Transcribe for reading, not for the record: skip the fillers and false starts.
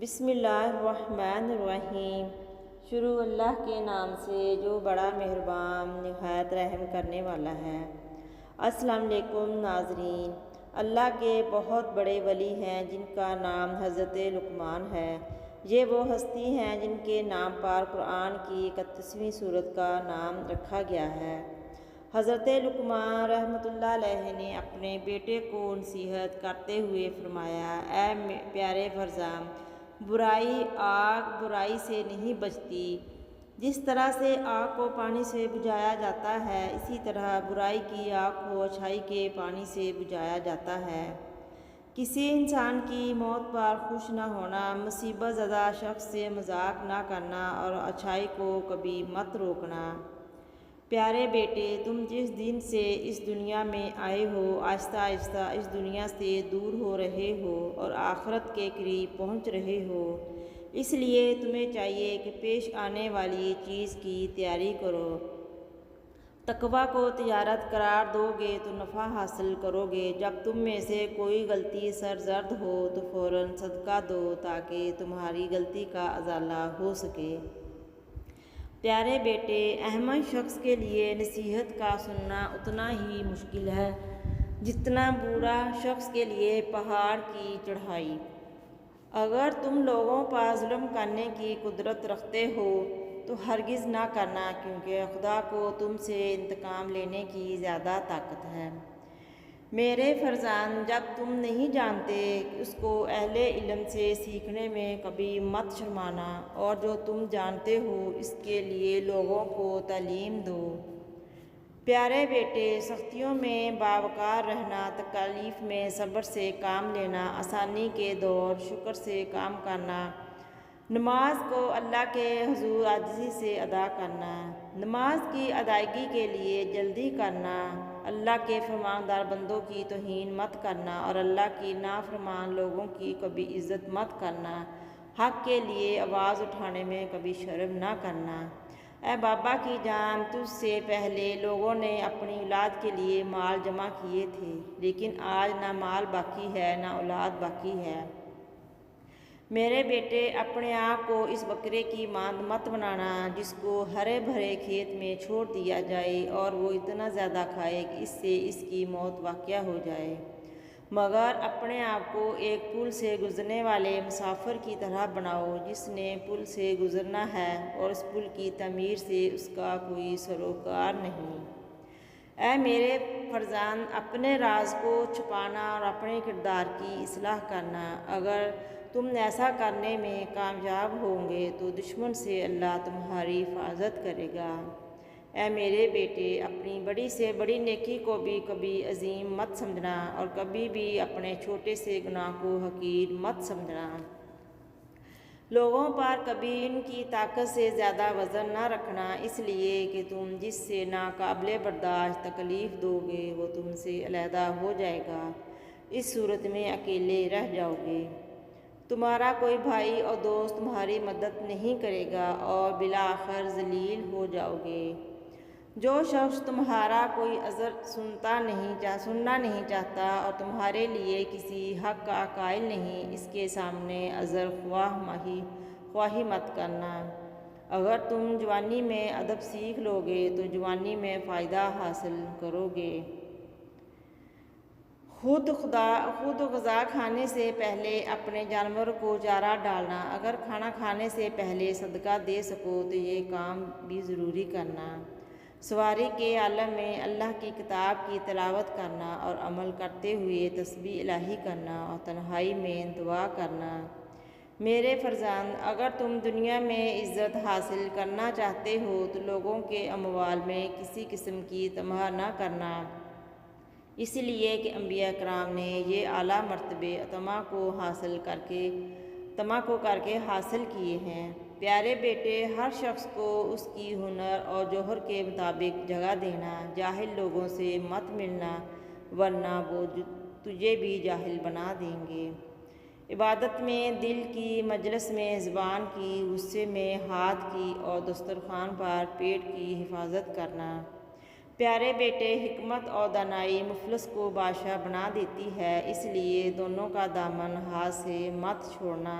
بسم اللہ الرحمن الرحیم۔ شروع اللہ کے نام سے جو بڑا مہربان نہایت رحم کرنے والا ہے۔ السلام علیکم ناظرین۔ اللہ کے بہت بڑے ولی ہیں جن کا نام حضرت لقمان ہے۔ یہ وہ ہستی ہیں جن کے نام پر قرآن کی 31ویں سورت کا نام رکھا گیا ہے۔ حضرت لقمان رحمۃ اللہ علیہ نے اپنے بیٹے کو نصیحت کرتے ہوئے فرمایا، اے پیارے فرزند، برائی آگ برائی سے نہیں بجتی۔ جس طرح سے آگ کو پانی سے بجھایا جاتا ہے، اسی طرح برائی کی آگ کو اچھائی کے پانی سے بجھایا جاتا ہے۔ کسی انسان کی موت پر خوش نہ ہونا، مصیبت زدہ شخص سے مذاق نہ کرنا اور اچھائی کو کبھی مت روکنا۔ پیارے بیٹے، تم جس دن سے اس دنیا میں آئے ہو، آہستہ آہستہ اس دنیا سے دور ہو رہے ہو اور آخرت کے قریب پہنچ رہے ہو۔ اس لیے تمہیں چاہیے کہ پیش آنے والی چیز کی تیاری کرو۔ تقویٰ کو تجارت قرار دو گے تو نفع حاصل کرو گے۔ جب تم میں سے کوئی غلطی سرزد ہو تو فوراً صدقہ دو تاکہ تمہاری غلطی کا ازالہ ہو سکے۔ پیارے بیٹے، احمق شخص کے لیے نصیحت کا سننا اتنا ہی مشکل ہے جتنا برا شخص کے لیے پہاڑ کی چڑھائی۔ اگر تم لوگوں پر ظلم کرنے کی قدرت رکھتے ہو تو ہرگز نہ کرنا، کیونکہ خدا کو تم سے انتقام لینے کی زیادہ طاقت ہے۔ میرے فرزند، جب تم نہیں جانتے اس کو اہل علم سے سیکھنے میں کبھی مت شرمانا، اور جو تم جانتے ہو اس کے لیے لوگوں کو تعلیم دو۔ پیارے بیٹے، سختیوں میں باوقار رہنا، تکالیف میں صبر سے کام لینا، آسانی کے دور شکر سے کام کرنا، نماز کو اللہ کے حضور عاجزی سے ادا کرنا، نماز کی ادائیگی کے لیے جلدی کرنا، اللہ کے فرمانبردار بندوں کی توہین مت کرنا اور اللہ کی نافرمان لوگوں کی کبھی عزت مت کرنا، حق کے لیے آواز اٹھانے میں کبھی شرم نہ کرنا۔ اے بابا کی جان، تجھ سے پہلے لوگوں نے اپنی اولاد کے لیے مال جمع کیے تھے، لیکن آج نہ مال باقی ہے نہ اولاد باقی ہے۔ میرے بیٹے، اپنے آپ کو اس بکرے کی مانند مت بنانا جس کو ہرے بھرے کھیت میں چھوڑ دیا جائے اور وہ اتنا زیادہ کھائے کہ اس سے اس کی موت واقع ہو جائے، مگر اپنے آپ کو ایک پل سے گزرنے والے مسافر کی طرح بناؤ جس نے پل سے گزرنا ہے اور اس پل کی تعمیر سے اس کا کوئی سروکار نہیں۔ اے میرے فرزند، اپنے راز کو چھپانا اور اپنے کردار کی اصلاح کرنا۔ اگر تم ایسا کرنے میں کامیاب ہوں گے تو دشمن سے اللہ تمہاری حفاظت کرے گا۔ اے میرے بیٹے، اپنی بڑی سے بڑی نیکی کو بھی کبھی عظیم مت سمجھنا اور کبھی بھی اپنے چھوٹے سے گناہ کو حقیر مت سمجھنا۔ لوگوں پر کبھی ان کی طاقت سے زیادہ وزن نہ رکھنا، اس لیے کہ تم جس سے ناقابل برداشت تکلیف دو گے وہ تم سے علیحدہ ہو جائے گا۔ اس صورت میں اکیلے رہ جاؤ گے۔ تمہارا کوئی بھائی اور دوست تمہاری مدد نہیں کرے گا اور بالآخر ذلیل ہو جاؤ گے۔ جو شخص تمہارا کوئی عذر سننا نہیں چاہتا اور تمہارے لیے کسی حق کا قائل نہیں، اس کے سامنے عذر خواہی مت کرنا۔ اگر تم جوانی میں ادب سیکھ لو گے تو جوانی میں فائدہ حاصل کرو گے۔ خود غذا کھانے سے پہلے اپنے جانور کو چارہ ڈالنا۔ اگر کھانا کھانے سے پہلے صدقہ دے سکو تو یہ کام بھی ضروری کرنا۔ سواری کے عالم میں اللہ کی کتاب کی تلاوت کرنا اور عمل کرتے ہوئے تسبیح الہی کرنا اور تنہائی میں دعا کرنا۔ میرے فرزند، اگر تم دنیا میں عزت حاصل کرنا چاہتے ہو تو لوگوں کے اموال میں کسی قسم کی طمع نہ کرنا، اس لیے کہ انبیاء کرام نے یہ اعلیٰ مرتبے طمع کو کر کے حاصل کیے ہیں۔ پیارے بیٹے، ہر شخص کو اس کی ہنر اور جوہر کے مطابق جگہ دینا۔ جاہل لوگوں سے مت ملنا ورنہ وہ تجھے بھی جاہل بنا دیں گے۔ عبادت میں دل کی، مجلس میں زبان کی، غصے میں ہاتھ کی اور دسترخوان پر پیٹ کی حفاظت کرنا۔ پیارے بیٹے، حکمت اور دانائی مفلس کو بادشاہ بنا دیتی ہے، اس لیے دونوں کا دامن ہاتھ سے مت چھوڑنا۔